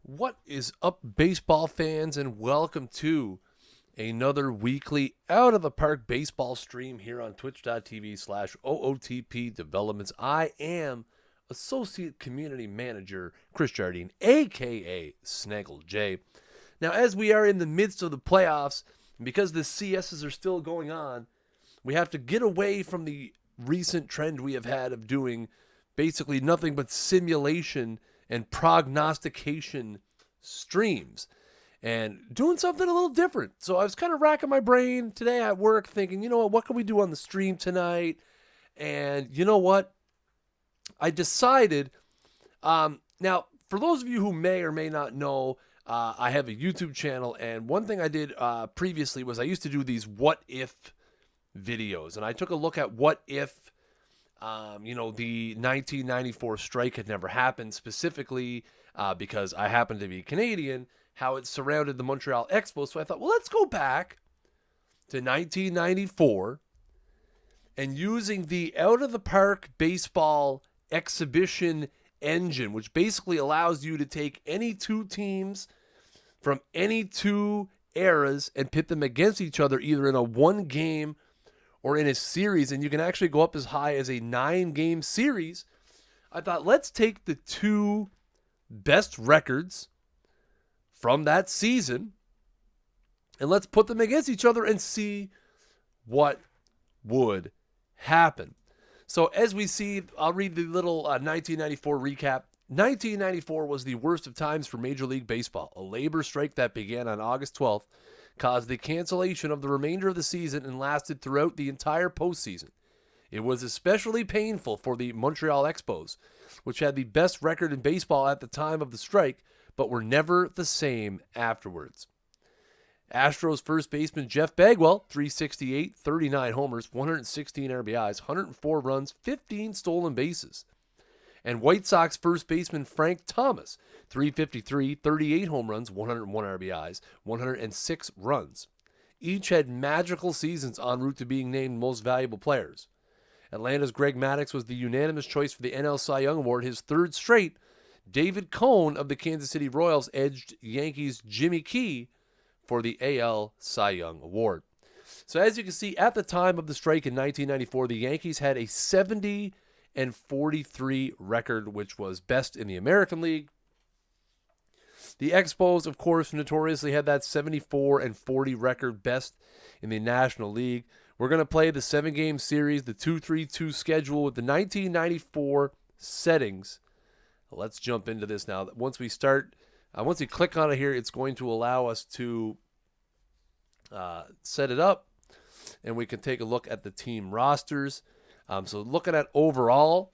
What is up, baseball fans, and welcome to another weekly Out of the Park baseball stream here on twitch.tv/OOTP Developments. I am Associate Community Manager Kris Jardine, aka Snaggle J. Now, as we are in the midst of the playoffs, and because the CSs are still going on, we have to get away from the recent trend we have had of doing basically nothing but simulation and prognostication streams and doing something a little different. So I was kind of racking my brain today at work thinking, what can we do on the stream tonight? And you know what? I decided, now, for those of you who may or may not know, I have a YouTube channel, and one thing I did previously was I used to do these what if videos, and I took a look at what if the 1994 strike had never happened, specifically because I happen to be Canadian, how it surrounded the Montreal Expos. So I thought, well, let's go back to 1994 and using the Out of the Park baseball exhibition engine, which basically allows you to take any two teams from any two eras and pit them against each other either in a one game or in a series, and you can actually go up as high as a 9-game series. I thought, let's take the two best records from that season and let's put them against each other and see what would happen. So as we see, I'll read the little 1994 recap. 1994 was the worst of times for Major League Baseball. A labor strike that began on August 12th caused the cancellation of the remainder of the season and lasted throughout the entire postseason. It was especially painful for the Montreal Expos, which had the best record in baseball at the time of the strike, but were never the same afterwards. Astros first baseman Jeff Bagwell, 368, 39 homers, 116 RBIs, 104 runs, 15 stolen bases. And White Sox first baseman Frank Thomas, 353, 38 home runs, 101 RBIs, 106 runs. Each had magical seasons en route to being named most valuable players. Atlanta's Greg Maddux was the unanimous choice for the NL Cy Young Award, his third straight. David Cone of the Kansas City Royals edged Yankees' Jimmy Key for the AL Cy Young Award. So as you can see, at the time of the strike in 1994, the Yankees had a 70-43 record, which was best in the American League. The Expos, of course, notoriously had that 74-40 record, best in the National League. We're going to play the 7-game series, the 2-3-2 schedule with the 1994 settings. Let's jump into this now. Once we click on it here, it's going to allow us to set it up, and we can take a look at the team rosters. So looking at overall,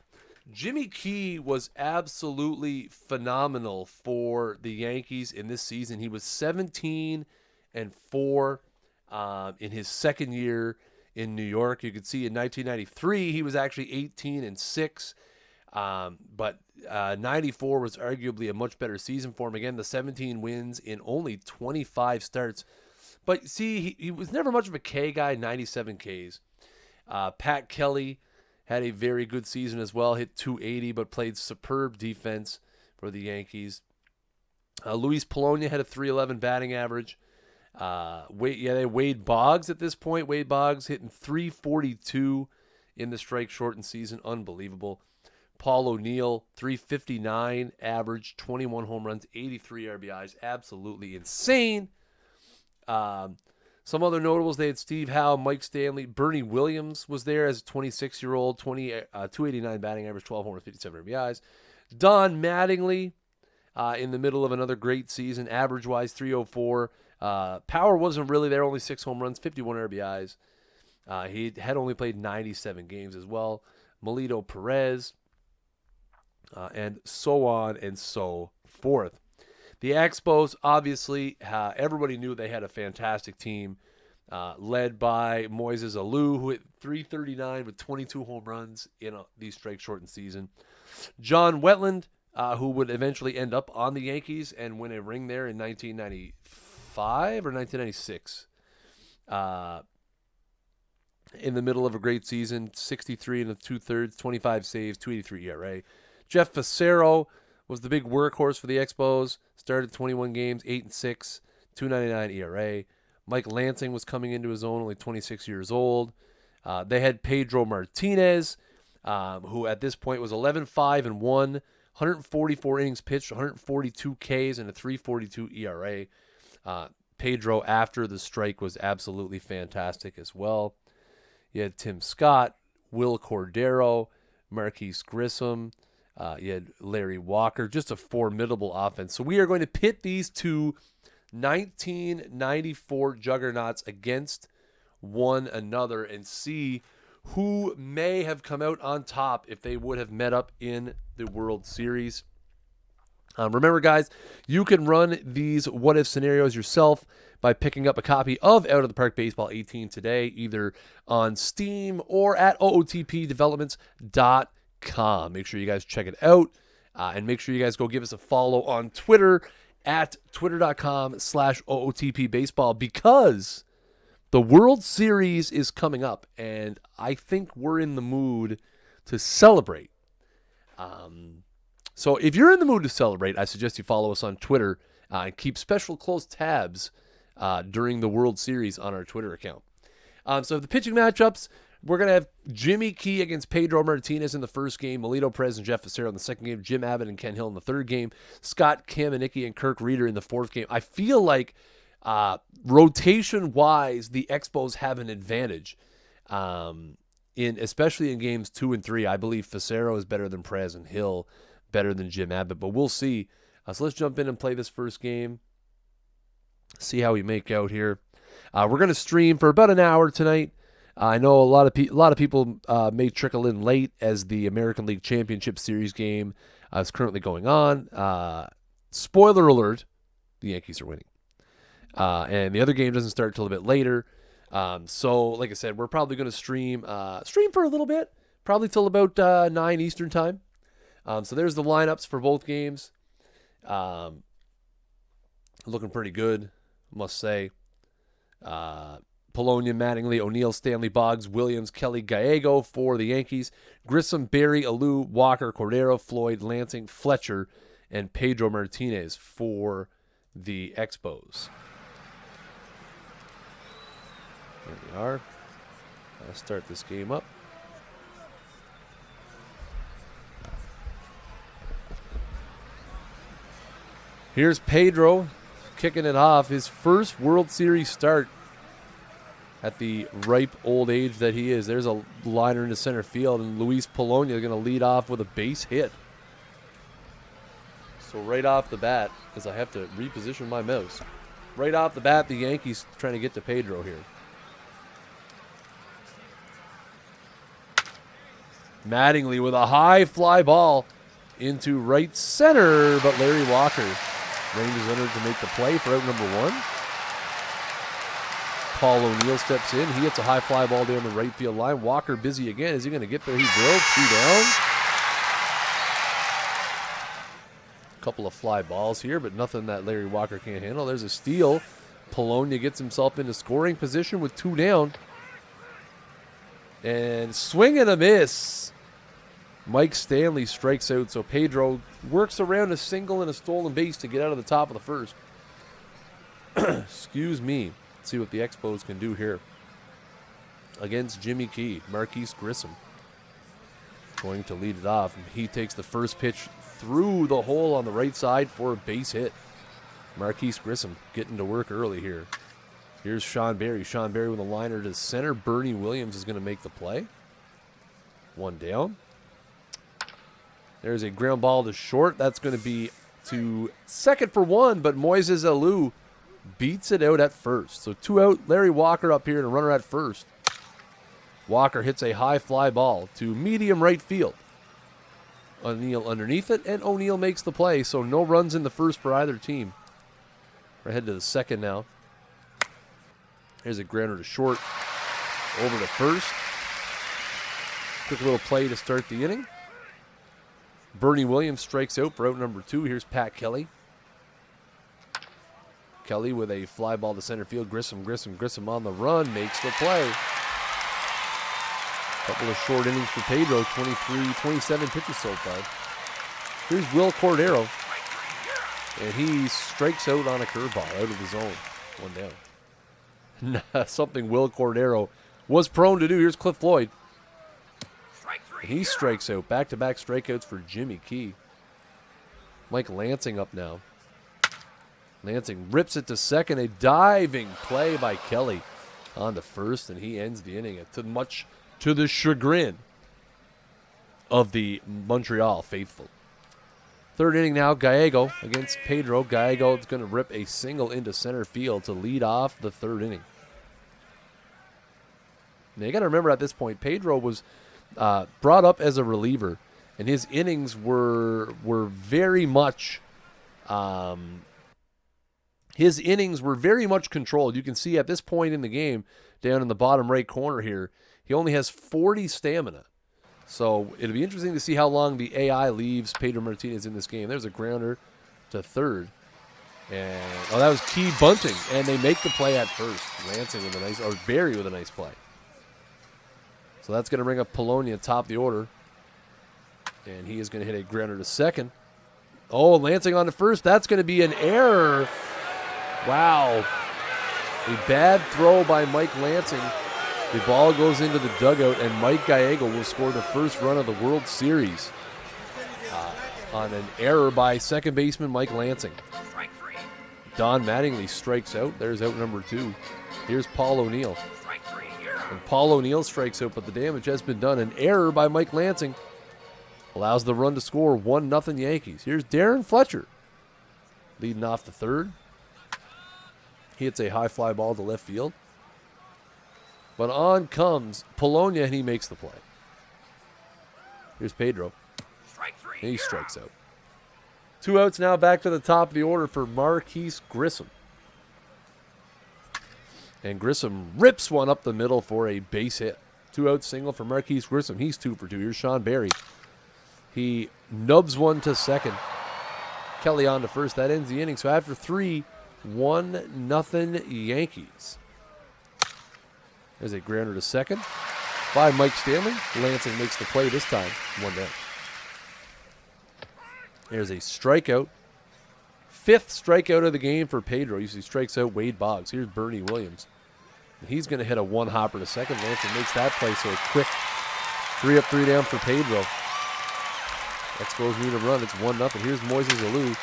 Jimmy Key was absolutely phenomenal for the Yankees in this season. He was 17-4 in his second year in New York. You could see in 1993 he was actually 18-6. But 94 was arguably a much better season for him. Again, the 17 wins in only 25 starts. But see, he was never much of a K guy, 97 Ks. Pat Kelly had a very good season as well, hit 280, but played superb defense for the Yankees. Luis Polonia had a 311 batting average. They had Wade Boggs at this point. Wade Boggs hitting 342 in the strike-shortened season. Unbelievable. Paul O'Neill, 359 average, 21 home runs, 83 RBIs. Absolutely insane. Some other notables, they had Steve Howe, Mike Stanley, Bernie Williams was there as a 26-year-old, 289 batting average, 12 homers, 57 RBIs. Don Mattingly in the middle of another great season, average-wise 304. Power wasn't really there, only 6 home runs, 51 RBIs. He had only played 97 games as well. Melito Perez, and so on and so forth. The Expos, obviously, everybody knew they had a fantastic team, led by Moises Alou, who hit 339 with 22 home runs in the strike-shortened season. John Wetland, who would eventually end up on the Yankees and win a ring there in 1995 or 1996. In the middle of a great season, 63 and 2/3, 25 saves, 283 ERA. Jeff Fassero was the big workhorse for the Expos. Started 21 games, 8-6, 2.99 ERA. Mike Lansing was coming into his own, only 26 years old. They had Pedro Martinez, who at this point was 11-5-1, 144 innings pitched, 142 Ks, and a 3.42 ERA. Pedro, after the strike, was absolutely fantastic as well. You had Tim Scott, Will Cordero, Marquise Grissom. You had Larry Walker. Just a formidable offense. So we are going to pit these two 1994 juggernauts against one another and see who may have come out on top if they would have met up in the World Series. Remember, guys, you can run these what-if scenarios yourself by picking up a copy of Out of the Park Baseball 18 today, either on Steam or at ootpdevelopments.com. Make sure you guys check it out, and make sure you guys go give us a follow on Twitter at twitter.com/ootpbaseball, because the World Series is coming up, and I think we're in the mood to celebrate. So if you're in the mood to celebrate, I suggest you follow us on Twitter and keep special close tabs during the World Series on our Twitter account. So the pitching matchups, we're going to have Jimmy Key against Pedro Martinez in the first game, Melito Perez and Jeff Fassero in the second game, Jim Abbott and Ken Hill in the third game, Scott Kamenicki and Kirk Reeder in the fourth game. I feel like rotation-wise, the Expos have an advantage, especially in games 2 and 3. I believe Fassero is better than Perez and Hill better than Jim Abbott, but we'll see. So let's jump in and play this first game, see how we make out here. We're going to stream for about an hour tonight. I know a lot of people may trickle in late as the American League Championship Series game is currently going on. Spoiler alert, the Yankees are winning. And the other game doesn't start till a bit later. So, like I said, we're probably going to stream for a little bit, probably till about 9 Eastern time. So there's the lineups for both games. Looking pretty good, must say. Polonia, Mattingly, O'Neill, Stanley, Boggs, Williams, Kelly, Gallego for the Yankees. Grissom, Berry, Alou, Walker, Cordero, Floyd, Lansing, Fletcher, and Pedro Martinez for the Expos. There we are. I'll start this game up. Here's Pedro kicking it off. His first World Series start at the ripe old age that he is. There's a liner into center field, and Luis Polonia is going to lead off with a base hit. So right off the bat, as I have to reposition my mouse, right off the bat, the Yankees trying to get to Pedro here. Mattingly with a high fly ball into right center, but Larry Walker ranges under to make the play for out number one. Paul O'Neill steps in. He hits a high fly ball down the right field line. Walker busy again. Is he going to get there? He will. 2 down. A couple of fly balls here, but nothing that Larry Walker can't handle. There's a steal. Polonia gets himself into scoring position with 2 down. And swing and a miss. Mike Stanley strikes out, so Pedro works around a single and a stolen base to get out of the top of the first. Excuse me. Let's see what the Expos can do here against Jimmy Key. Marquise Grissom going to lead it off. He takes the first pitch through the hole on the right side for a base hit. Marquise Grissom getting to work early here. Here's Sean Berry. Sean Berry with a liner to center. Bernie Williams is going to make the play. 1 down. There's a ground ball to short. That's going to be to second for 1, but Moises Alou beats it out at first. So 2 out. Larry Walker up here and a runner at first. Walker hits a high fly ball to medium right field. O'Neill underneath it, and O'Neill makes the play. So no runs in the first for either team. We're headed to the second now. Here's a grounder to short. Over to first. Quick little play to start the inning. Bernie Williams strikes out for out number 2. Here's Pat Kelly. Kelly with a fly ball to center field. Grissom on the run. Makes the play. Couple of short innings for Pedro. 27 pitches so far. Here's Will Cordero. And he strikes out on a curveball out of the zone. 1 down. Something Will Cordero was prone to do. Here's Cliff Floyd. And he strikes out. Back-to-back strikeouts for Jimmy Key. Mike Lansing up now. Lansing rips it to second. A diving play by Kelly on to first, and he ends the inning much to the chagrin of the Montreal faithful. Third inning now, Gallego against Pedro. Gallego is going to rip a single into center field to lead off the third inning. Now you got to remember at this point, Pedro was brought up as a reliever, and his innings were very much controlled. You can see at this point in the game, down in the bottom right corner here, he only has 40 stamina. So it'll be interesting to see how long the AI leaves Pedro Martinez in this game. There's a grounder to third. And that was Key bunting, and they make the play at first. Lansing with a nice, or Barry with a nice play. So that's going to bring up Polonia top of the order. And he is going to hit a grounder to second. Oh, Lansing on to first. That's going to be an error. Wow. A bad throw by Mike Lansing. The ball goes into the dugout, and Mike Gallego will score the first run of the World Series on an error by second baseman Mike Lansing. Don Mattingly strikes out. There's out number 2. Here's Paul O'Neill. And Paul O'Neill strikes out, but the damage has been done. An error by Mike Lansing allows the run to score 1-0 Yankees. Here's Darren Fletcher leading off the third. He hits a high fly ball to left field. But on comes Polonia, and he makes the play. Here's Pedro. And he strikes out. 2 outs now, back to the top of the order for Marquise Grissom. And Grissom rips one up the middle for a base hit. 2-out single for Marquise Grissom. He's 2 for 2. Here's Sean Barry. He nubs one to second. Kelly on to first. That ends the inning. So after 3, 1-0 Yankees. There's a grounder to second by Mike Stanley. Lansing makes the play this time. 1 down. There's a strikeout. 5th strikeout of the game for Pedro. He strikes out Wade Boggs. Here's Bernie Williams. And he's going to hit a one-hopper to second. Lansing makes that play, so a quick 3 up, 3 down for Pedro. Expos need a run. It's 1-0. Here's Moises Alou.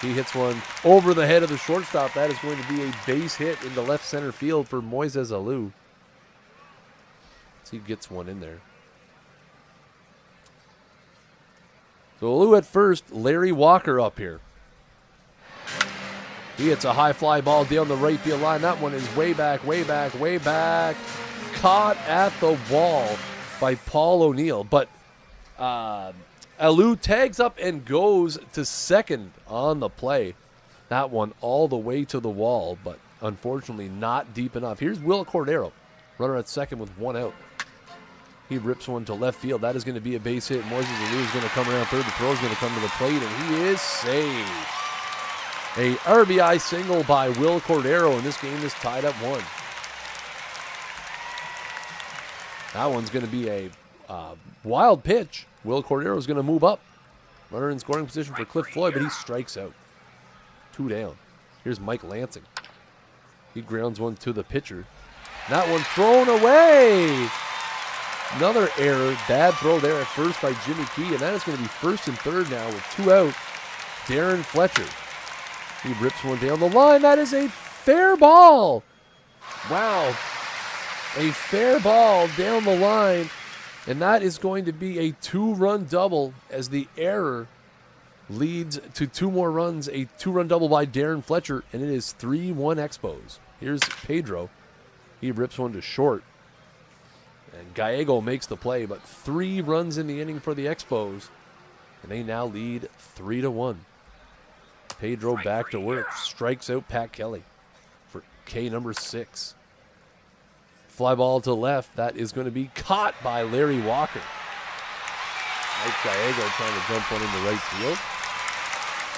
He hits one over the head of the shortstop. That is going to be a base hit in the left center field for Moises Alou. So he gets one in there. So Alou at first, Larry Walker up here. He hits a high fly ball down the right field line. That one is way back. Caught at the wall by Paul O'Neill. But Alou tags up and goes to second on the play. That one all the way to the wall, but unfortunately not deep enough. Here's Will Cordero, runner at second with 1 out. He rips one to left field. That is going to be a base hit. Moises Alou is going to come around third. The throw is going to come to the plate, and he is saved. A RBI single by Will Cordero, and this game is tied up 1. That one's going to be a wild pitch. Will Cordero is going to move up. Runner in scoring position for Cliff Floyd, but he strikes out. 2 down. Here's Mike Lansing. He grounds one to the pitcher. That one thrown away. Another error. Bad throw there at first by Jimmy Key, and that is going to be first and third now with 2 out. Darren Fletcher. He rips one down the line. That is a fair ball. Wow. A fair ball down the line. And that is going to be a 2-run double as the error leads to 2 more runs. A 2-run double by Darren Fletcher, and it is 3-1 Expos. Here's Pedro. He rips one to short. And Gallego makes the play, but 3 runs in the inning for the Expos. And they now lead 3-1. Pedro back to work. Strikes out Pat Kelly for K number 6. Fly ball to left. That is going to be caught by Larry Walker. Mike Gallego trying to jump one into right field.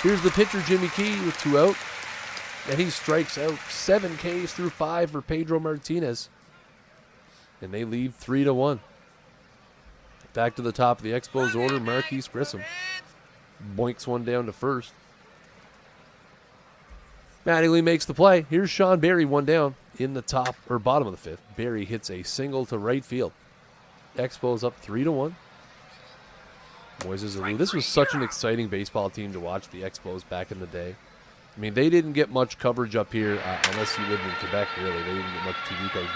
Here's the pitcher, Jimmy Key, with 2 out. And he strikes out. 7 Ks through 5 for Pedro Martinez. And they lead 3-1. Back to the top of the Expos order, Marquise Grissom. Boinks one down to first. Mattingly makes the play. Here's Sean Barry, one down in the top or bottom of the fifth. Barry hits a single to right field. Expos up 3-1. Moises Alou. This was such an exciting baseball team to watch, the Expos back in the day. I mean, they didn't get much coverage up here unless you lived in Quebec, really. They didn't get much TV coverage.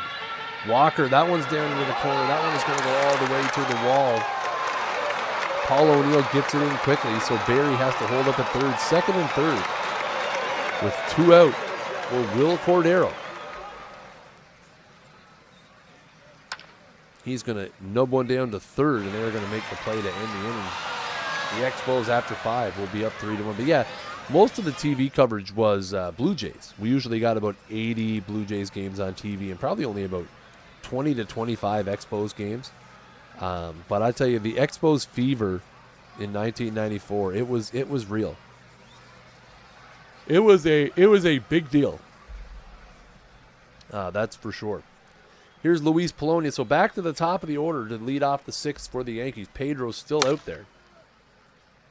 Walker, that one's down into the corner. That one is going to go all the way to the wall. Paul O'Neill gets it in quickly, so Barry has to hold up at third. Second and third with 2 out for Will Cordero. He's going to nub one down to third, and they're going to make the play to end the inning. The Expos, after 5, will be up 3-1. But yeah, most of the TV coverage was Blue Jays. We usually got about 80 Blue Jays games on TV and probably only about 20 to 25 Expos games. But I tell you, the Expos fever in 1994, it was real. It was a big deal. That's for sure. Here's Luis Polonia. So back to the top of the order to lead off the 6th for the Yankees. Pedro's still out there.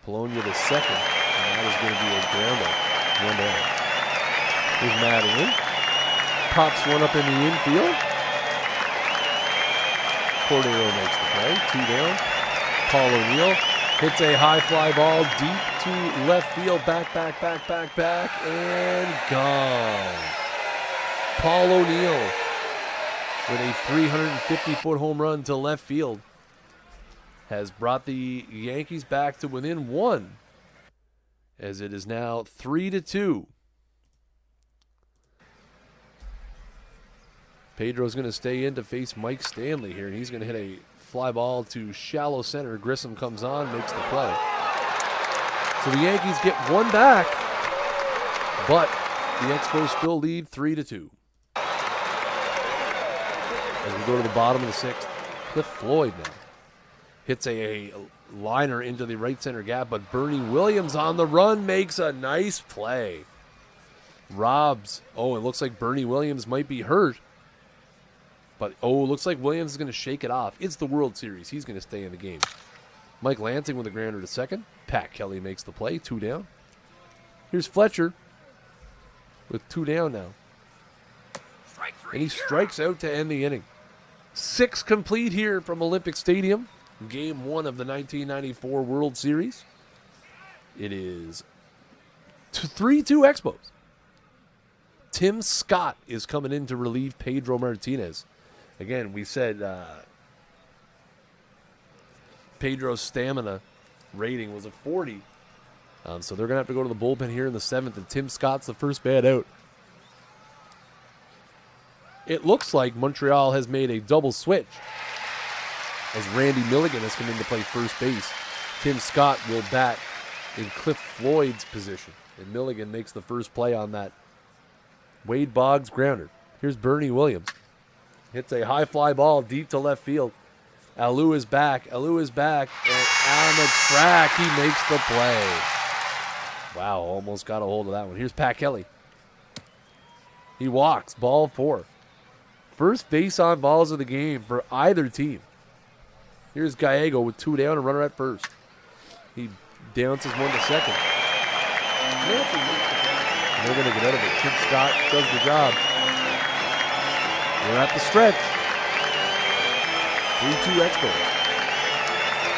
Polonia the second, and that is going to be a ground out. One down. Here's Mattingly. Pops one up in the infield. Cordero makes the play. 2 down. Paul O'Neill hits a high fly ball deep to left field. Back, and gone. Paul O'Neill with a 350-foot home run to left field has brought the Yankees back to within 1, as it is now 3-2. Pedro's going to stay in to face Mike Stanley here, and he's going to hit a fly ball to shallow center. Grissom comes on, makes the play. So the Yankees get 1 back, but the Expos still lead 3-2. As we go to the bottom of the 6th, Cliff Floyd now hits a liner into the right center gap, but Bernie Williams on the run makes a nice play. Robs. Oh, it looks like Bernie Williams might be hurt. But, it looks like Williams is going to shake it off. It's the World Series. He's going to stay in the game. Mike Lansing with a grounder to second. Pat Kelly makes the play. 2 down. Here's Fletcher with 2 down now. And he strikes out to end the inning. 6 complete here from Olympic Stadium. Game 1 of the 1994 World Series. It is 3-2 Expos. Tim Scott is coming in to relieve Pedro Martinez. Again, we said Pedro's stamina rating was a 40. So they're going to have to go to the bullpen here in the 7th, and Tim Scott's the first bat out. It looks like Montreal has made a double switch, as Randy Milligan has come in to play first base. Tim Scott will bat in Cliff Floyd's position, and Milligan makes the first play on that Wade Boggs grounder. Here's Bernie Williams. Hits a high fly ball deep to left field. Alou is back, and on the track, he makes the play. Wow, almost got a hold of that one. Here's Pat Kelly. He walks, ball 4. First base on balls of the game for either team. Here's Gallego with 2 down and runner at first. He bounces one to second. And they're going to get out of it. Tim Scott does the job. We're at the stretch. 3-2 Expos.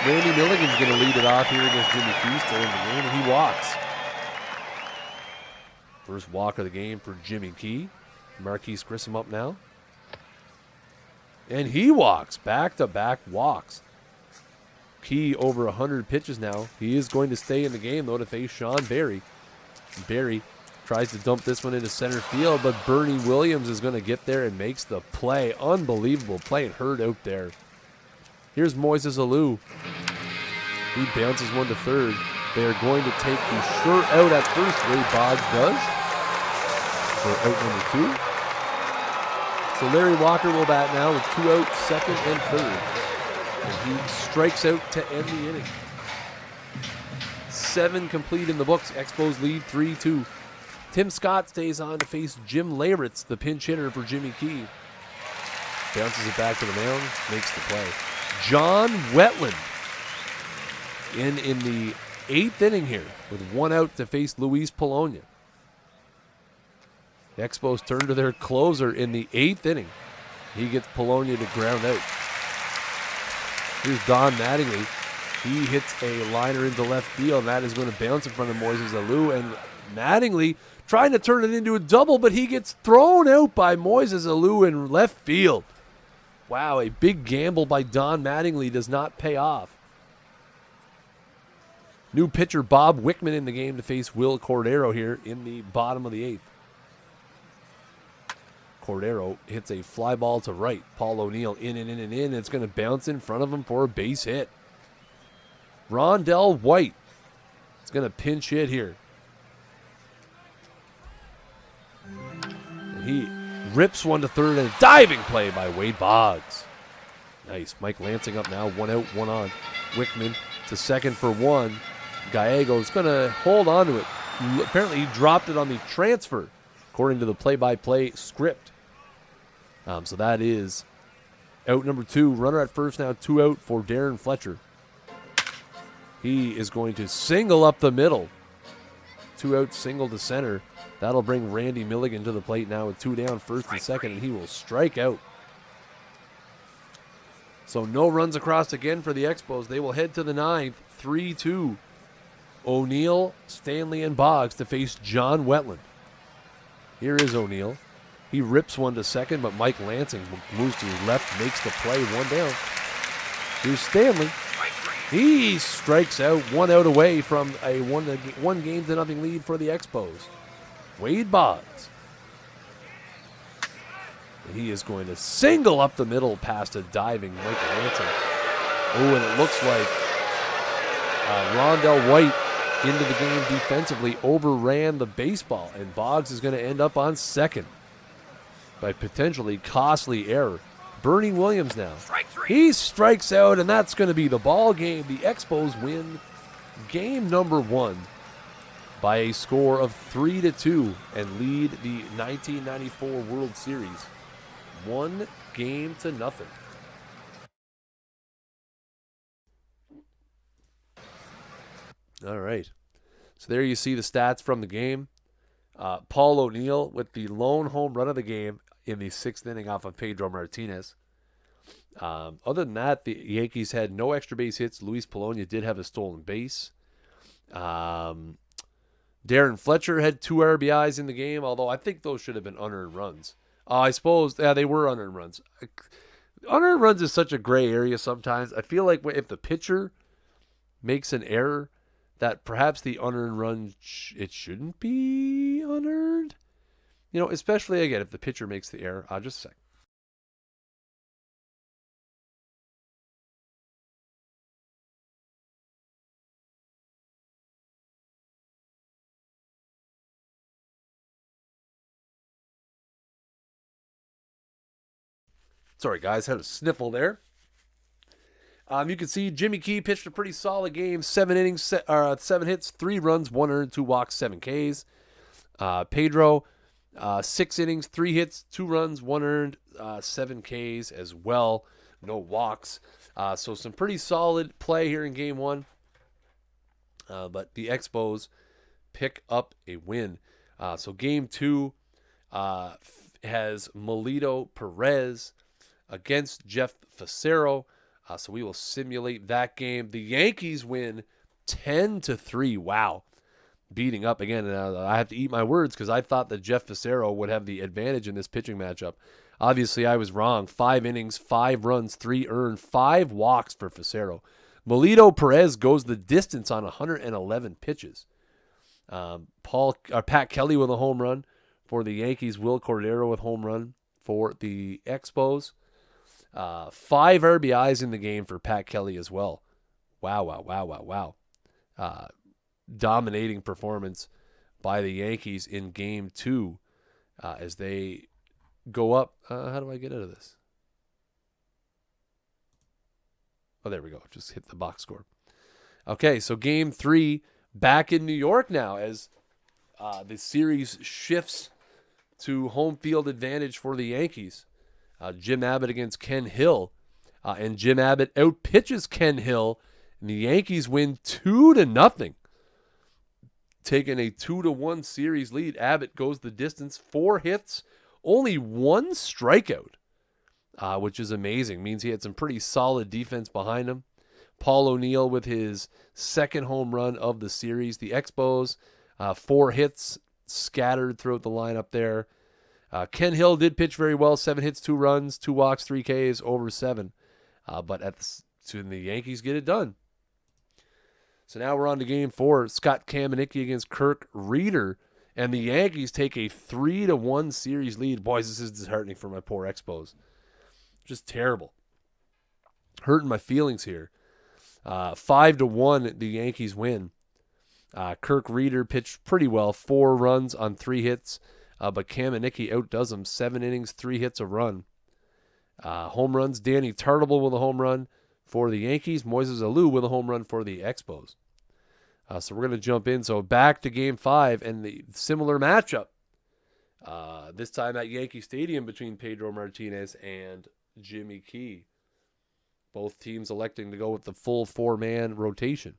Randy Milligan's going to lead it off here against Jimmy Key still in the game, and he walks. First walk of the game for Jimmy Key. Marquise Grissom up now. And he walks. Back-to-back walks. Key over 100 pitches now. He is going to stay in the game, though, to face Sean Barry. Barry tries to dump this one into center field, but Bernie Williams is going to get there and makes the play. Unbelievable play. It hurt out there. Here's Moises Alou. He bounces one to third. They are going to take the shirt out at first. Wade Boggs does. For out number 2. So Larry Walker will bat now with 2 out, second and third. And he strikes out to end the inning. 7 complete in the books. Expos lead 3-2. Tim Scott stays on to face Jim Leyritz, the pinch hitter for Jimmy Key. Bounces it back to the mound, makes the play. John Wetland in the 8th inning here with 1 out to face Luis Polonia. The Expos turn to their closer in the 8th inning. He gets Polonia to ground out. Here's Don Mattingly. He hits a liner into left field, and that is going to bounce in front of Moises Alou. And Mattingly trying to turn it into a double, but he gets thrown out by Moises Alou in left field. Wow, a big gamble by Don Mattingly does not pay off. New pitcher Bob Wickman in the game to face Will Cordero here in the bottom of the 8th. Cordero hits a fly ball to right. Paul O'Neill in and in and in. It's going to bounce in front of him for a base hit. Rondell White is going to pinch hit here. And he rips one to third and a diving play by Wade Boggs. Nice. Mike Lansing up now. 1 out, 1 on. Wickman to second for 1. Gallego's going to hold on to it. Apparently he dropped it on the transfer, according to the play-by-play script. So that is out number 2. Runner at first now, 2 out for Darren Fletcher. He is going to single up the middle. 2 out, single to center. That'll bring Randy Milligan to the plate now with 2 down, first and second, and he will strike out. So no runs across again for the Expos. They will head to the 9th, 3-2. O'Neill, Stanley, and Boggs to face John Wetland. Here is O'Neill. He rips one to second, but Mike Lansing moves to his left, makes the play, 1 down. Here's Stanley. He strikes out, 1 out away from a 1 game to nothing lead for the Expos. Wade Boggs. He is going to single up the middle past a diving Mike Lansing. Oh, and it looks like Rondell White into the game defensively overran the baseball, and Boggs is going to end up on second by potentially costly error. Bernie Williams now. He strikes out, and that's going to be the ball game. The Expos win game number 1 by a score of 3-2 and lead the 1994 World Series 1 game to nothing. All right. So there you see the stats from the game. Paul O'Neill with the lone home run of the game in the 6th inning off of Pedro Martinez. Other than that, the Yankees had no extra base hits. Luis Polonia did have a stolen base. Darren Fletcher had 2 RBIs in the game, although I think those should have been unearned runs. I suppose, yeah, they were unearned runs. Unearned runs is such a gray area sometimes. I feel like if the pitcher makes an error, that perhaps the unearned run, it shouldn't be unearned. You know, especially, again, if the pitcher makes the error. Just a sec. Sorry, guys, had a sniffle there. You can see Jimmy Key pitched a pretty solid game. 7 innings, 7 hits, 3 runs, 1 earned, 2 walks, 7 Ks. Pedro, 6 innings, 3 hits, 2 runs, 1 earned, 7 Ks as well. No walks. So some pretty solid play here in game 1. But the Expos pick up a win. So game 2 has Melito Perez against Jeff Facero. So we will simulate that game. The Yankees win 10-3. Wow. Beating up again. And I have to eat my words because I thought that Jeff Facero would have the advantage in this pitching matchup. Obviously, I was wrong. 5 innings, 5 runs, 3 earned, 5 walks for Facero. Melito Perez goes the distance on 111 pitches. Pat Kelly with a home run for the Yankees. Will Cordero with home run for the Expos. 5 RBIs in the game for Pat Kelly as well. Wow. Dominating performance by the Yankees in game 2 as they go up. How do I get out of this? Oh, there we go. Just hit the box score. Okay, so game 3 back in New York now as the series shifts to home field advantage for the Yankees. Jim Abbott against Ken Hill. And Jim Abbott outpitches Ken Hill And the Yankees win 2-0. Taking a 2-1 series lead. Abbott goes the distance. 4 hits, only 1 strikeout, which is amazing. Means he had some pretty solid defense behind him. Paul O'Neill with his second home run of the series. The Expos, 4 hits scattered throughout the lineup there. Ken Hill did pitch very well. 7 hits, 2 runs, 2 walks, 3 Ks, over 7. But the Yankees get it done. So now we're on to game 4. Scott Kamenicki against Kirk Reeder. And the Yankees take a 3-1 series lead. Boys, this is disheartening for my poor Expos. Just terrible. Hurting my feelings here. 5-1, the Yankees win. Kirk Reeder pitched pretty well. 4 runs on 3 hits. But Kamenicki outdoes him. 7 innings, 3 hits, a run. Home runs, Danny Tartable with a home run for the Yankees. Moises Alou with a home run for the Expos. So we're going to jump in. So back to Game 5 and the similar matchup. This time at Yankee Stadium between Pedro Martinez and Jimmy Key. Both teams electing to go with the full 4-man rotation.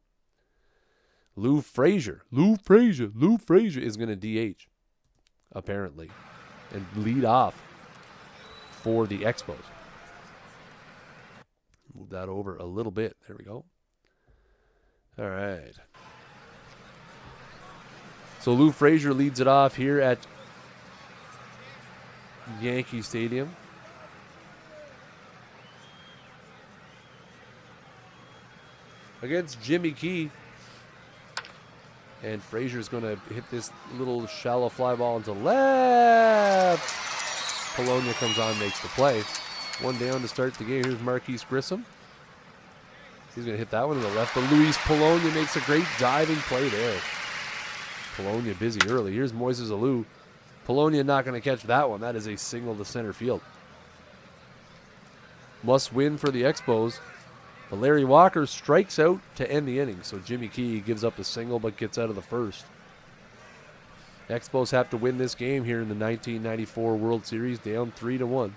Lou Frazier is going to DH, apparently, and lead off for the Expos. Move that over a little bit. There we go. All right. So Lou Frazier leads it off here at Yankee Stadium. Against Jimmy Key. And Frazier's going to hit this little shallow fly ball into left. Polonia comes on, makes the play. 1 down to start the game. Here's Marquise Grissom. He's going to hit that one to the left. But Luis Polonia makes a great diving play there. Polonia busy early. Here's Moises Alou. Polonia not going to catch that one. That is a single to center field. Must win for the Expos. But Larry Walker strikes out to end the inning. So Jimmy Key gives up a single but gets out of the first. Expos have to win this game here in the 1994 World Series, down 3-1.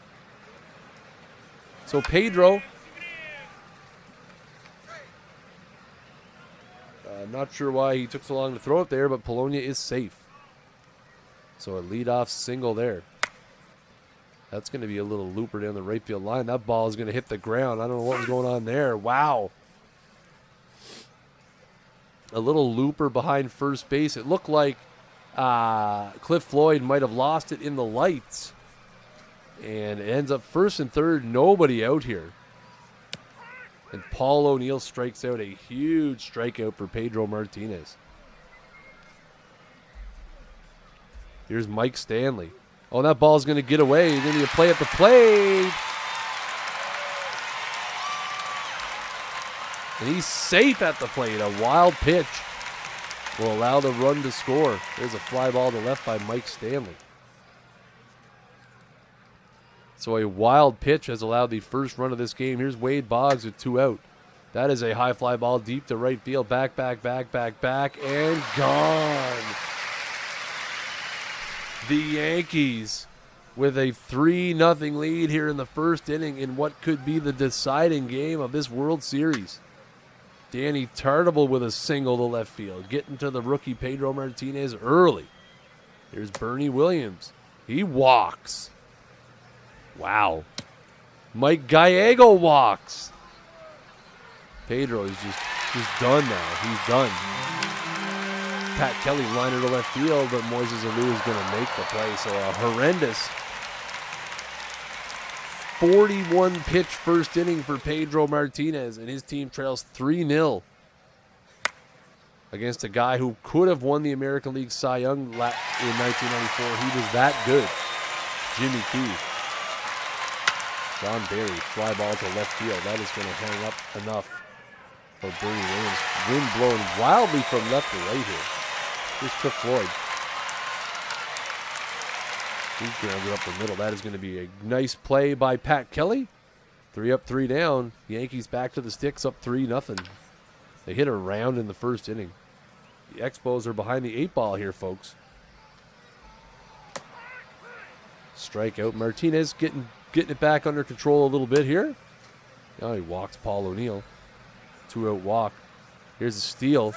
So Pedro, not sure why he took so long to throw it there, but Polonia is safe. So a leadoff single there. That's going to be a little looper down the right field line. That ball is going to hit the ground. I don't know what was going on there. Wow. A little looper behind first base. It looked like Cliff Floyd might have lost it in the lights. And it ends up first and third. Nobody out here. And Paul O'Neill strikes out, a huge strikeout for Pedro Martinez. Here's Mike Stanley. Oh, that ball's going to get away. Then you play at the plate. And he's safe at the plate. A wild pitch will allow the run to score. There's a fly ball to left by Mike Stanley. So a wild pitch has allowed the first run of this game. Here's Wade Boggs with 2 out. That is a high fly ball deep to right field. Back, and gone. The Yankees with a 3-0 lead here in the first inning in what could be the deciding game of this World Series. Danny Tartable with a single to left field, getting to the rookie Pedro Martinez early. Here's Bernie Williams. He walks. Wow. Mike Gallego walks. Pedro is just done now. He's done. Pat Kelly liner to left field, but Moises Alou is going to make the play. So a horrendous 41-pitch first inning for Pedro Martinez, and his team trails 3-0 against a guy who could have won the American League Cy Young in 1994. He was that good. Jimmy Key. John Barry, fly ball to left field. That is going to hang up enough for Bernie Williams. Wind blowing wildly from left to right here. Here's Cliff Floyd. He grounded up the middle. That is going to be a nice play by Pat Kelly. 3 up, 3 down. Yankees back to the sticks, up 3-0. They hit a round in the first inning. The Expos are behind the 8 ball here, folks. Strikeout. Martinez getting it back under control a little bit here. Now he walks Paul O'Neill. 2-out walk. Here's a steal.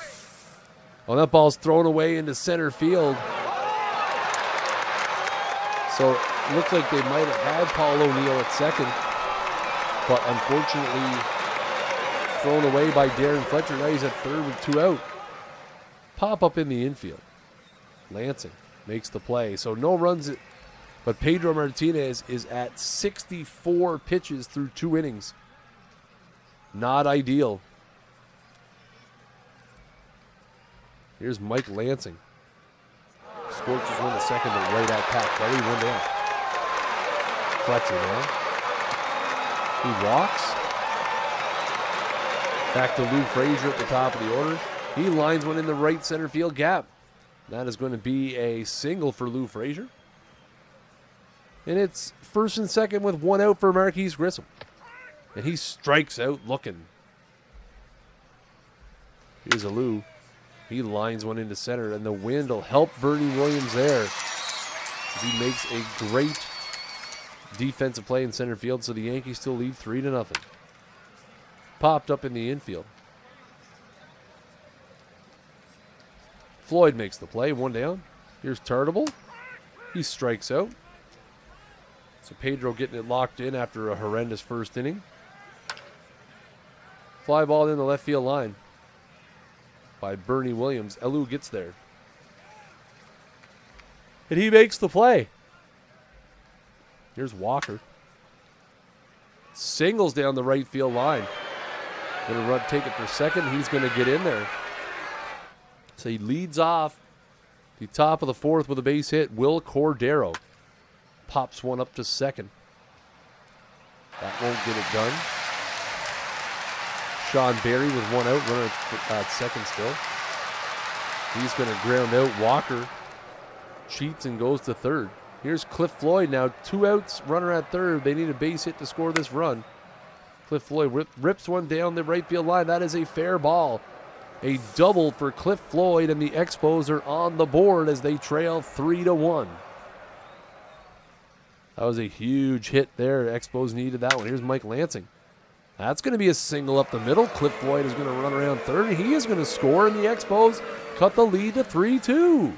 Oh, that ball's thrown away into center field. So it looks like they might have had Paul O'Neill at second, but unfortunately thrown away by Darren Fletcher. Now he's at third with 2 out. Pop up in the infield. Lansing makes the play. So no runs, but Pedro Martinez is at 64 pitches through 2 innings. Not ideal. Here's Mike Lansing. Scorches one to second, but right at Pat Kelly, 1 down. Fletcher now. He walks. Back to Lou Frazier at the top of the order. He lines one in the right center field gap. That is going to be a single for Lou Frazier. And it's first and second with 1 out for Marquise Grissom. And he strikes out looking. Here's a Lou. He lines one into center, and the wind will help Bernie Williams there. He makes a great defensive play in center field, so the Yankees still lead 3-0. Popped up in the infield. Floyd makes the play, 1 down. Here's Tartable. He strikes out. So Pedro getting it locked in after a horrendous first inning. Fly ball in the left field line by Bernie Williams. Elu gets there. And he makes the play. Here's Walker. Singles down the right field line. Going to take it for second. He's going to get in there. So he leads off the top of the 4th with a base hit. Will Cordero pops one up to second. That won't get it done. Sean Barry with 1 out, runner at second still. He's going to ground out. Walker cheats and goes to third. Here's Cliff Floyd now, 2 outs, runner at third. They need a base hit to score this run. Cliff Floyd rips one down the right field line. That is a fair ball. A double for Cliff Floyd, and the Expos are on the board as they trail 3-1. That was a huge hit there. Expos needed that one. Here's Mike Lansing. That's going to be a single up the middle. Cliff Floyd is going to run around third, and he is going to score, and the Expos cut the lead to 3-2.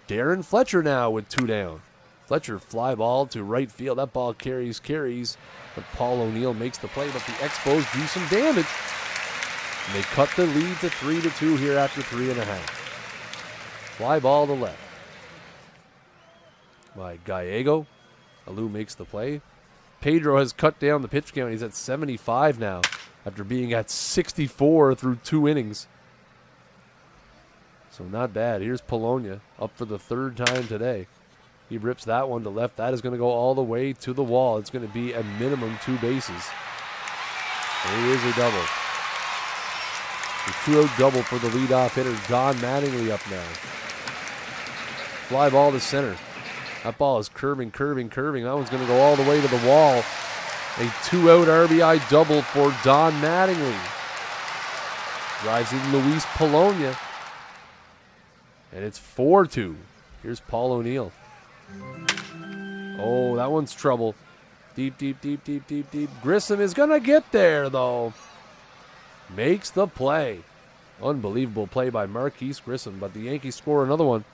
Darren Fletcher now with 2 down. Fletcher fly ball to right field. That ball carries, but Paul O'Neill makes the play, but the Expos do some damage. And they cut the lead to 3-2 here after 3.5. Fly ball to left by Gallego. Alou makes the play. Pedro has cut down the pitch count. He's at 75 now after being at 64 through 2 innings. So not bad. Here's Polonia up for the 3rd time today. He rips that one to left. That is going to go all the way to the wall. It's going to be a minimum 2 bases. There is a double. The 2-out double for the leadoff hitter, Don Mattingly, up now. Fly ball to center. That ball is curving. That one's going to go all the way to the wall. A 2-out RBI double for Don Mattingly. Drives in Luis Polonia. And it's 4-2. Here's Paul O'Neill. Oh, that one's trouble. Deep. Grissom is going to get there, though. Makes the play. Unbelievable play by Marquise Grissom, but the Yankees score another one.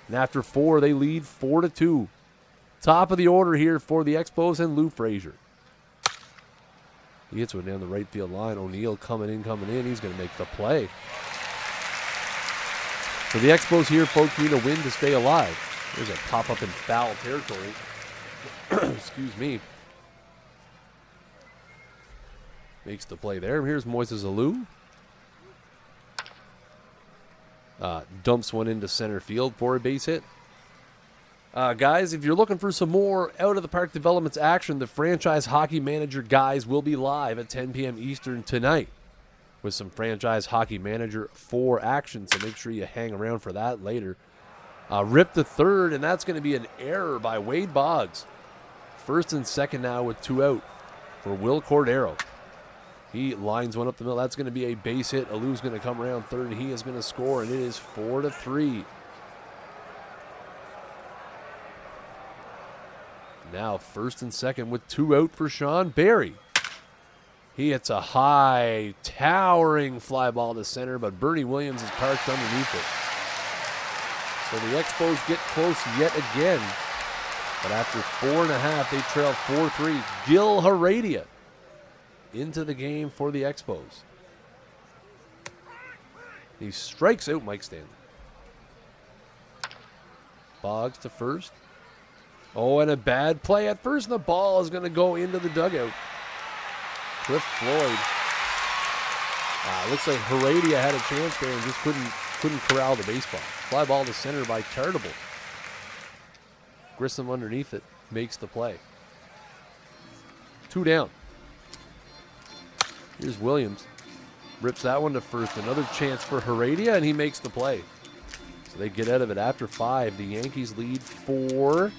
And after 4, they lead 4-2. Top of the order here for the Expos and Lou Frazier. He hits one down the right field line. O'Neill coming in. He's going to make the play. So the Expos here, folks, need a win to stay alive. There's a pop-up in foul territory. Excuse me. Makes the play there. Here's Moises Alou. Dumps one into center field for a base hit. Guys, if you're looking for some more out-of-the-park developments action, the Franchise Hockey Manager guys will be live at 10 p.m. Eastern tonight with some Franchise Hockey Manager 4 action, so make sure you hang around for that later. Rip to third, and that's going to be an error by Wade Boggs. First and second now with 2 out for Will Cordero. He lines one up the middle. That's going to be a base hit. Alou's going to come around third, and he is going to score, and it is 4-3. Now first and second with 2 out for Sean Barry. He hits a high, towering fly ball to center, but Bernie Williams is parked underneath it. So the Expos get close yet again. But after 4.5, they trail 4-3. Gil Heredia into the game for the Expos. He strikes out Mike Stanley. Boggs to first. Oh, and a bad play at first, and the ball is going to go into the dugout. Cliff Floyd. Looks like Heredia had a chance there and just couldn't corral the baseball. Fly ball to center by Tartable. Grissom underneath it makes the play. 2 down. Here's Williams. Rips that one to first. Another chance for Heredia, and he makes the play. So they get out of it after 5. The Yankees lead 4-3.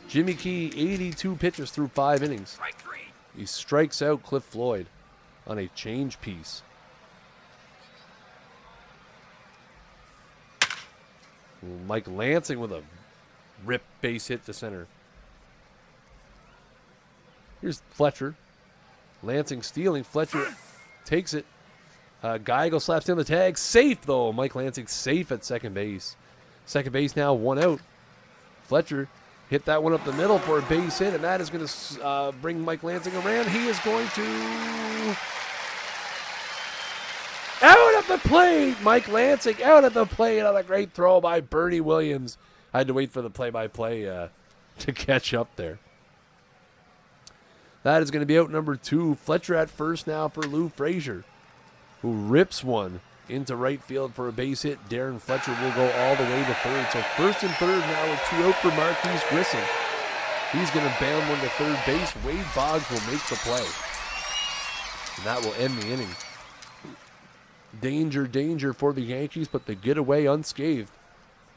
Jimmy Key, 82 pitches through 5 innings. He strikes out Cliff Floyd on a change piece. Mike Lansing with a rip base hit to center. Here's Fletcher. Lansing stealing. Fletcher takes it. Geigle slaps down the tag. Safe, though. Mike Lansing safe at second base. Second base now, 1 out. Fletcher hit that one up the middle for a base hit, and that is going to bring Mike Lansing around. He is going to... Out at the plate! Mike Lansing out at the plate on a great throw by Bernie Williams. I had to wait for the play-by-play to catch up there. That is going to be out number 2. Fletcher at first now for Lou Frazier, who rips one into right field for a base hit. Darren Fletcher will go all the way to third. So first and third now with 2 out for Marquise Grissom. He's going to bam one to third base. Wade Boggs will make the play. And that will end the inning. Danger, danger for the Yankees, but they get away unscathed.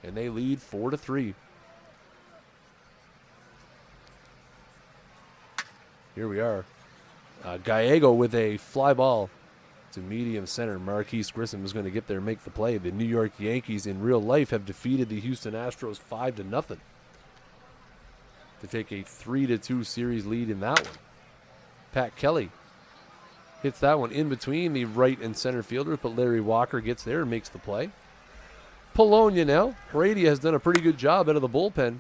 And they lead 4-3. Here we are. Gallego with a fly ball to medium center. Marquise Grissom is going to get there and make the play. The New York Yankees in real life have defeated the Houston Astros 5-0 to take a 3-2 series lead in that one. Pat Kelly hits that one in between the right and center fielders, but Larry Walker gets there and makes the play. Polonia now. Heredia has done a pretty good job out of the bullpen.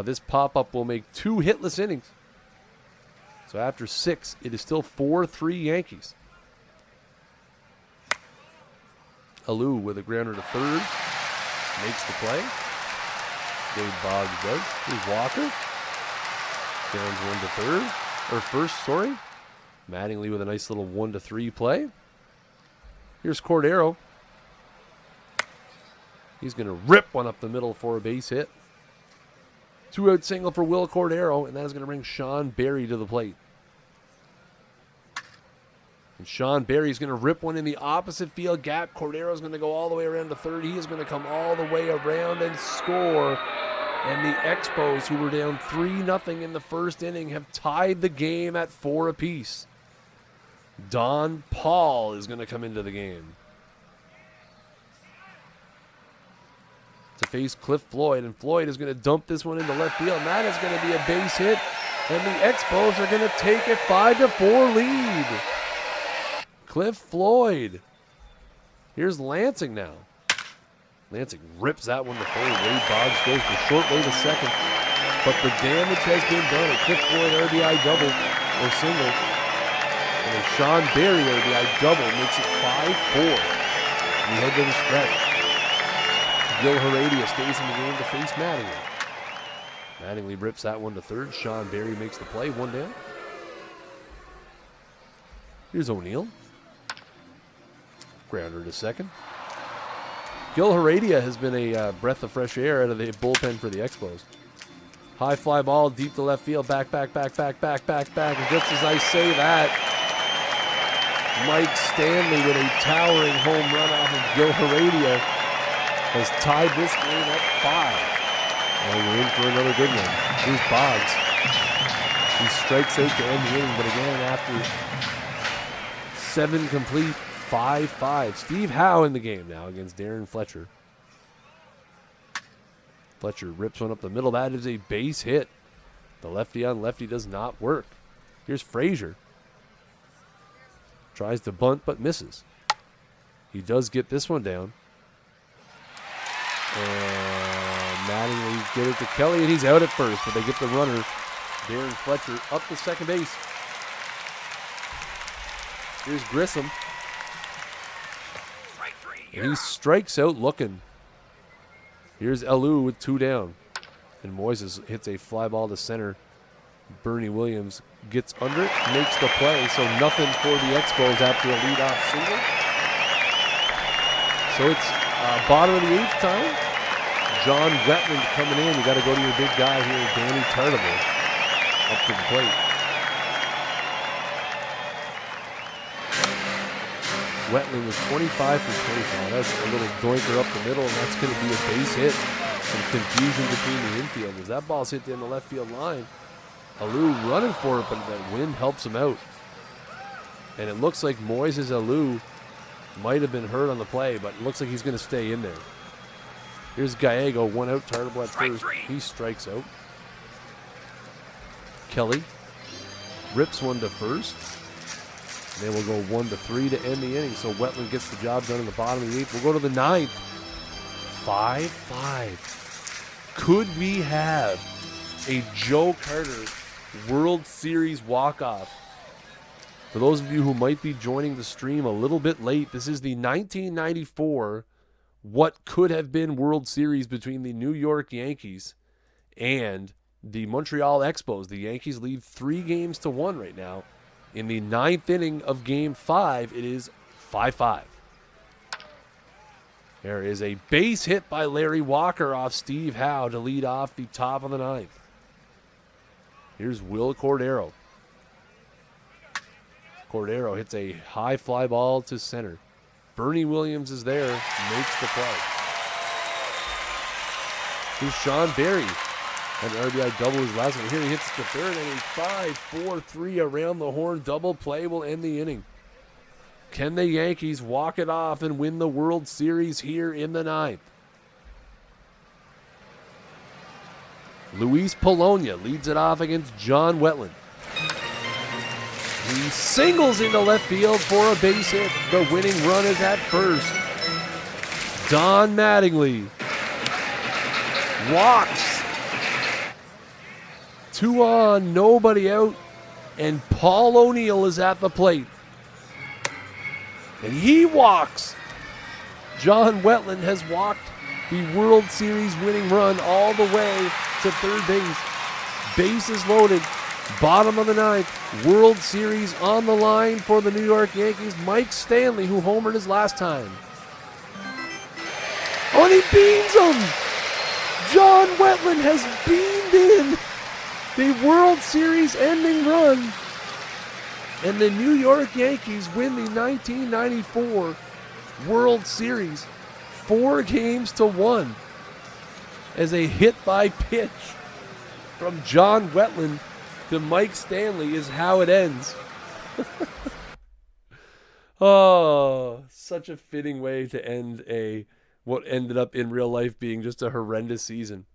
This pop-up will make 2 hitless innings. So after 6, it is still 4-3 Yankees. Alou with a grounder to third. Makes the play. Dave Boggs does. Here's Walker. Grounds one to third. Or first, sorry. Mattingly with a nice little 1-3 play. Here's Cordero. He's going to rip one up the middle for a base hit. 2-out single for Will Cordero, and that is going to bring Sean Berry to the plate. And Sean Berry is going to rip one in the opposite field gap. Cordero is going to go all the way around to third. He is going to come all the way around and score. And the Expos, who were down 3-0 in the first inning, have tied the game at 4 apiece. Don Paul is going to come into the game to face Cliff Floyd, and Floyd is going to dump this one into left field, and that is going to be a base hit, and the Expos are going to take a 5-4 lead. Cliff Floyd. Here's Lansing now. Lansing rips that one to third. Wade Boggs goes the short way to second, but the damage has been done. A Cliff Floyd RBI double or single, and a Sean Berry RBI double makes it 5-4. We head to the stretch. Gil Heredia stays in the game to face Mattingly. Mattingly rips that one to third. Sean Berry makes the play. 1 down. Here's O'Neill. Grounder to second. Gil Heredia has been a breath of fresh air out of the bullpen for the Expos. High fly ball deep to left field. Back. And just as I say that, Mike Stanley with a towering home run off of Gil Heredia has tied this game at 5. Well, we're in for another good one. Here's Boggs. He strikes out to end the inning, but again, after 7 complete, 5-5. Steve Howe in the game now against Darren Fletcher. Fletcher rips one up the middle. That is a base hit. The lefty on lefty does not work. Here's Frazier. Tries to bunt, but misses. He does get this one down. And Mattingly get it to Kelly, and he's out at first, but they get the runner, Darren Fletcher, up to second base. Here's Grissom. And he strikes out looking. Here's Alou with 2 down. And Moises hits a fly ball to center. Bernie Williams gets under it, makes the play, so nothing for the Expos after a leadoff single. So it's bottom of the 8th time. John Wetland coming in. You got to go to your big guy here, Danny Tartable, up to the plate. Wetland was 25 for 25. That's a little doinker up the middle, and that's going to be a base hit. Some confusion between the infielders. That ball's hit in the left field line. Alou running for it, but that wind helps him out. And it looks like Moises Alou might have been hurt on the play, but it looks like he's going to stay in there. Here's Gallego, 1 out, Tartable at first. He strikes out. Kelly rips one to first. And then we'll go 1-3 to end the inning. So Wetland gets the job done in the bottom of the 8th. We'll go to the 9th. 5-5. Could we have a Joe Carter World Series walk-off? For those of you who might be joining the stream a little bit late, this is the 1994 what could have been World Series between the New York Yankees and the Montreal Expos. The Yankees lead 3-1 right now. In the 9th inning of Game 5, it is 5-5. There is a base hit by Larry Walker off Steve Howe to lead off the top of the 9th. Here's Will Cordero. Cordero hits a high fly ball to center. Bernie Williams is there, makes the play. Here's Sean Berry. And RBI double his last one. Here he hits the third, and a 5-4-3 around the horn double play will end the inning. Can the Yankees walk it off and win the World Series here in the 9th? Luis Polonia leads it off against John Wetland. He singles into left field for a base hit. The winning run is at first. Don Mattingly walks. 2 on, nobody out, and Paul O'Neill is at the plate. And he walks. John Wetland has walked the World Series winning run all the way to third base. Bases loaded. Bottom of the 9th. World Series on the line for the New York Yankees. Mike Stanley, who homered his last time. Oh, and he beams him. John Wetland has beamed in the World Series ending run. And the New York Yankees win the 1994 World Series 4-1 as a hit by pitch from John Wetland to Mike Stanley is how it ends. Oh, such a fitting way to end what ended up in real life being just a horrendous season.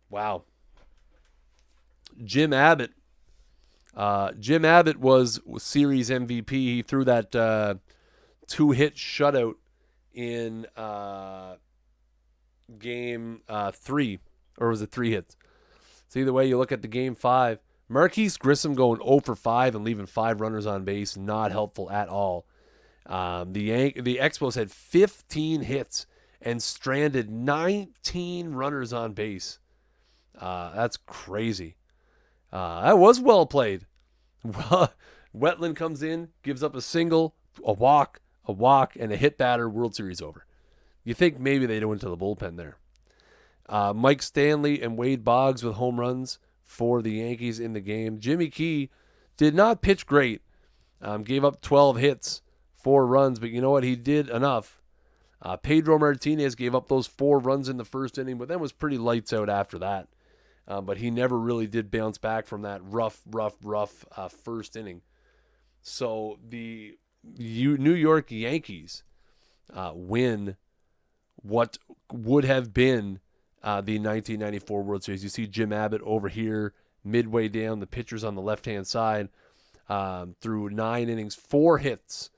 Wow. Jim Abbott. Jim Abbott was series MVP. He threw that 2-hit shutout in game 3. Or was it 3 hits? So either way you look at the game 5. Marquise Grissom going 0 for 5 and leaving 5 runners on base. Not helpful at all. The Expos had 15 hits and stranded 19 runners on base. That's crazy. That was well played. Wetland comes in, gives up a single, a walk, and a hit batter. World Series over. You think maybe they went to the bullpen there. Mike Stanley and Wade Boggs with home runs for the Yankees in the game. Jimmy Key did not pitch great. Gave up 12 hits, 4 runs, but you know what? He did enough. Pedro Martinez gave up those 4 runs in the first inning, but then was pretty lights out after that. But he never really did bounce back from that rough first inning. So the New York Yankees win what would have been the 1994 World Series. You see Jim Abbott over here midway down, the pitchers on the left-hand side, through 9 innings, 4 hits.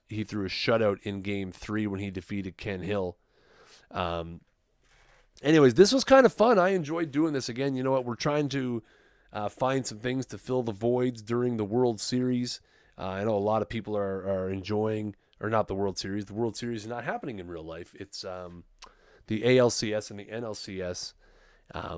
He threw a shutout in Game 3 when he defeated Ken Hill. Anyways, this was kind of fun. I enjoyed doing this again. You know what? We're trying to find some things to fill the voids during the World Series. I know a lot of people are enjoying, or not the World Series. The World Series is not happening in real life. It's the ALCS and the NLCS.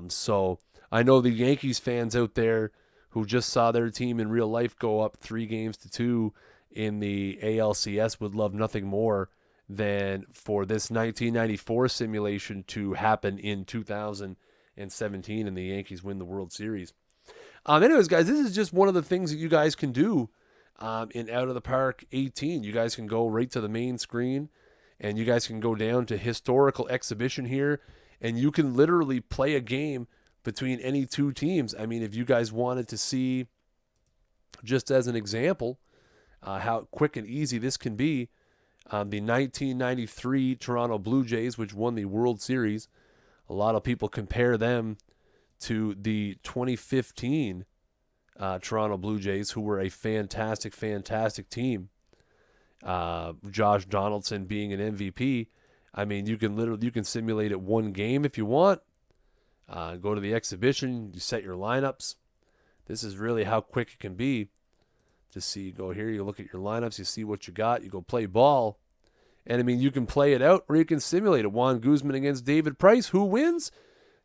So I know the Yankees fans out there who just saw their team in real life go up 3-2 in the ALCS would love nothing more than for this 1994 simulation to happen in 2017 and the Yankees win the World Series. Anyways, guys, this is just one of the things that you guys can do in Out of the Park 18. You guys can go right to the main screen, and you guys can go down to historical exhibition here, and you can literally play a game between any two teams. I mean, if you guys wanted to see, just as an example, how quick and easy this can be, the 1993 Toronto Blue Jays, which won the World Series, a lot of people compare them to the 2015 Toronto Blue Jays, who were a fantastic, fantastic team. Josh Donaldson being an MVP. I mean, you can simulate it one game if you want. Go to the exhibition, you set your lineups. This is really how quick it can be. To see, go here, you look at your lineups, you see what you got, you go play ball. And I mean, you can play it out or you can simulate it. Juan Guzman against David Price. Who wins?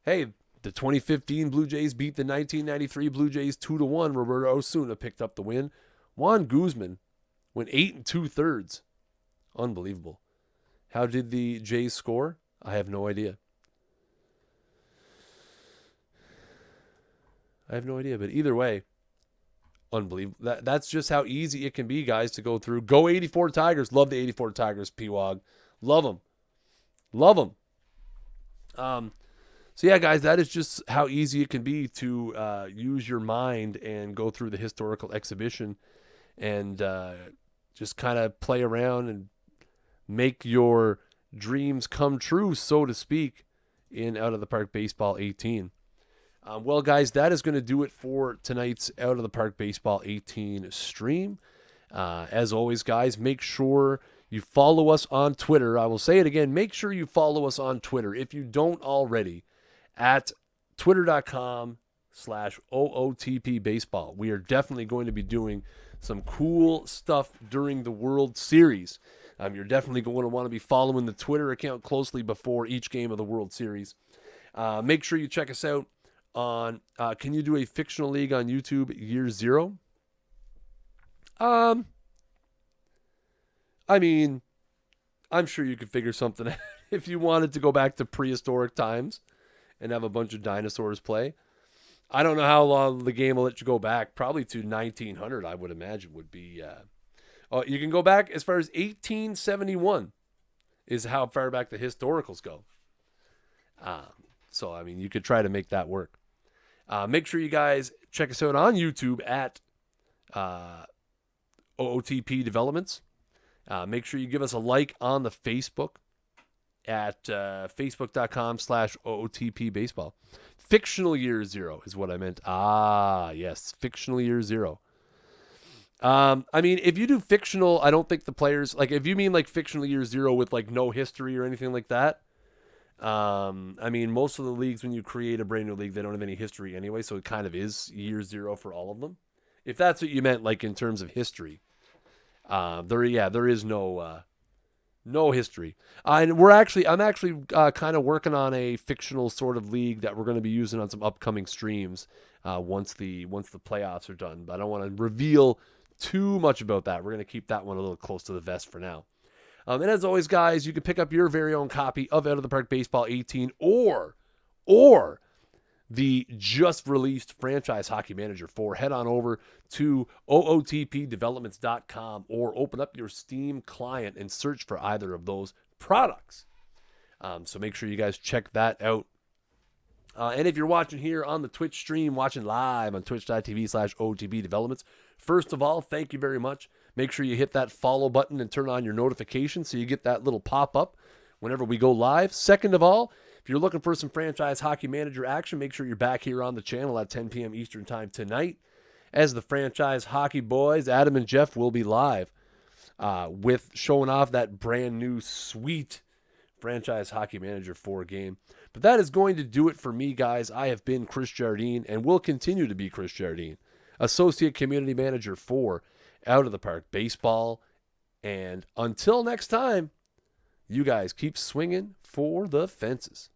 Hey, the 2015 Blue Jays beat the 1993 Blue Jays 2-1. Roberto Osuna picked up the win. Juan Guzman went 8 2/3. Unbelievable. How did the Jays score? I have no idea. But either way, unbelievable. That's just how easy it can be, guys, to go through. Go 84 Tigers. Love the 84 Tigers, P-Wog. Love them. So, yeah, guys, that is just how easy it can be to use your mind and go through the historical exhibition and just kind of play around and make your dreams come true, so to speak, in Out of the Park Baseball 18. Well, guys, that is going to do it for tonight's Out of the Park Baseball 18 stream. As always, guys, make sure you follow us on Twitter. I will say it again. Make sure you follow us on Twitter, if you don't already, at twitter.com/OOTP Baseball. We are definitely going to be doing some cool stuff during the World Series. You're definitely going to want to be following the Twitter account closely before each game of the World Series. Make sure you check us out on, can you do a fictional league on YouTube year 0? I mean, I'm sure you could figure something out if you wanted to go back to prehistoric times and have a bunch of dinosaurs play. I don't know how long the game will let you go back. Probably to 1900, I would imagine, would be. You can go back as far as 1871 is how far back the historicals go. So, I mean, you could try to make that work. Make sure you guys check us out on YouTube at OOTP Developments. Make sure you give us a like on the Facebook at facebook.com/OOTP Baseball. Fictional Year 0 is what I meant. Yes, Fictional Year 0. I mean, if you do fictional, I don't think the players, like, if you mean like Fictional Year 0 with like no history or anything like that, I mean, most of the leagues, when you create a brand new league, they don't have any history anyway, so it kind of is year 0 for all of them. If that's what you meant, like in terms of history, there is no history. And I'm actually kind of working on a fictional sort of league that we're going to be using on some upcoming streams once the playoffs are done. But I don't want to reveal too much about that. We're going to keep that one a little close to the vest for now. And as always, guys, you can pick up your very own copy of Out of the Park Baseball 18 or the just released Franchise Hockey Manager 4. Head on over to ootpdevelopments.com or open up your Steam client and search for either of those products. So make sure you guys check that out. And if you're watching here on the Twitch stream, watching live on twitch.tv/OOTPdevelopments, first of all, thank you very much. Make sure you hit that follow button and turn on your notifications so you get that little pop-up whenever we go live. Second of all, if you're looking for some franchise hockey manager action, make sure you're back here on the channel at 10 p.m. Eastern time tonight, as the franchise hockey boys, Adam and Jeff, will be live with showing off that brand new sweet franchise hockey manager 4 game. But that is going to do it for me, guys. I have been Kris Jardine and will continue to be Kris Jardine, Associate Community Manager for Out of the Park Baseball. And until next time, you guys keep swinging for the fences.